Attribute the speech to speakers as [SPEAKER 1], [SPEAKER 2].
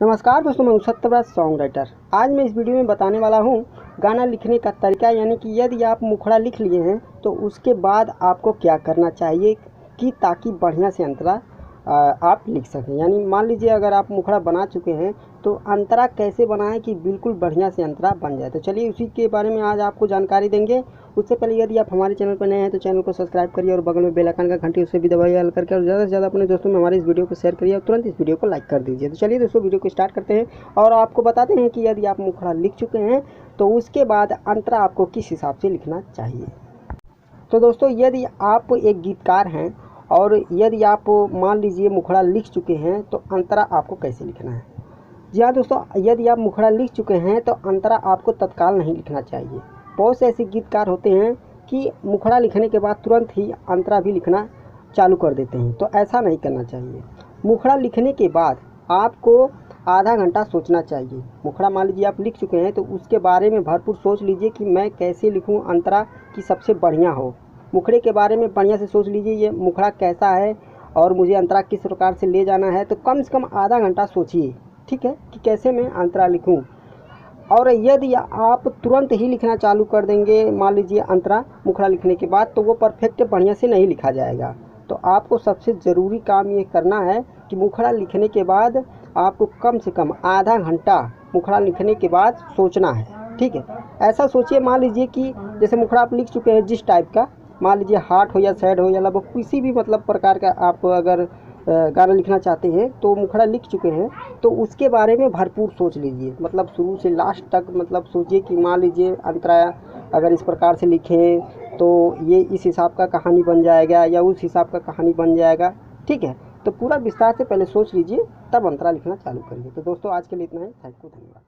[SPEAKER 1] नमस्कार दोस्तों, मैं हूं सत्यव्रत सॉन्ग राइटर। आज मैं इस वीडियो में बताने वाला हूं गाना लिखने का तरीका, यानी कि यदि आप मुखड़ा लिख लिए हैं तो उसके बाद आपको क्या करना चाहिए कि ताकि बढ़िया से अंतरा आप लिख सकें। यानी मान लीजिए अगर आप मुखड़ा बना चुके हैं तो अंतरा कैसे बनाएं कि बिल्कुल बढ़िया से अंतरा बन जाए। तो चलिए उसी के बारे में आज आपको जानकारी देंगे। उससे पहले यदि आप हमारे चैनल पर नए हैं तो चैनल को सब्सक्राइब करिए और बगल में बेल आइकन का घंटी उसे भी दबाइए हल करके, और ज़्यादा से ज़्यादा अपने दोस्तों में हमारे इस वीडियो को शेयर करिए और तुरंत इस वीडियो को लाइक कर दीजिए। तो चलिए दोस्तों वीडियो को स्टार्ट करते हैं और आपको बताते हैं कि यदि आप मुखड़ा लिख चुके हैं तो उसके बाद अंतरा आपको किस हिसाब से लिखना चाहिए। तो दोस्तों यदि आप एक गीतकार हैं और यदि आप मान लीजिए मुखड़ा लिख चुके हैं तो अंतरा आपको कैसे लिखना है। जी हाँ दोस्तों, यदि आप मुखड़ा लिख चुके हैं तो अंतरा आपको तत्काल नहीं लिखना चाहिए। बहुत से ऐसे गीतकार होते हैं कि मुखड़ा लिखने के बाद तुरंत ही अंतरा भी लिखना चालू कर देते हैं, तो ऐसा नहीं करना चाहिए। मुखड़ा लिखने के बाद आपको आधा घंटा सोचना चाहिए। मुखड़ा मान लीजिए आप लिख चुके हैं तो उसके बारे में भरपूर सोच लीजिए कि मैं कैसे लिखूं अंतरा कि सबसे बढ़िया हो। मुखड़े के बारे में बढ़िया से सोच लीजिए, ये मुखड़ा कैसा है और मुझे अंतरा किस प्रकार से ले जाना है। तो कम से कम आधा घंटा सोचिए, ठीक है, कि कैसे मैं अंतरा लिखूं। और यदि आप तुरंत ही लिखना चालू कर देंगे मान लीजिए अंतरा मुखड़ा लिखने के बाद, तो वो परफेक्ट बढ़िया से नहीं लिखा जाएगा। तो आपको सबसे ज़रूरी काम ये करना है कि मुखड़ा लिखने के बाद आपको कम से कम आधा घंटा मुखड़ा लिखने के बाद सोचना है, ठीक है। ऐसा सोचिए, मान लीजिए कि जैसे मुखड़ा आप लिख चुके हैं जिस टाइप का, मान लीजिए हार्ट हो या सैड हो या लगभग किसी भी मतलब प्रकार का आप अगर गाना लिखना चाहते हैं तो मुखड़ा लिख चुके हैं तो उसके बारे में भरपूर सोच लीजिए। मतलब शुरू से लास्ट तक मतलब सोचिए कि मान लीजिए अंतरा अगर इस प्रकार से लिखें तो ये इस हिसाब का कहानी बन जाएगा या उस हिसाब का कहानी बन जाएगा, ठीक है। तो पूरा विस्तार से पहले सोच लीजिए, तब अंतरा लिखना चालू करिए। तो दोस्तों आज के लिए इतना ही। थैंक यू, धन्यवाद।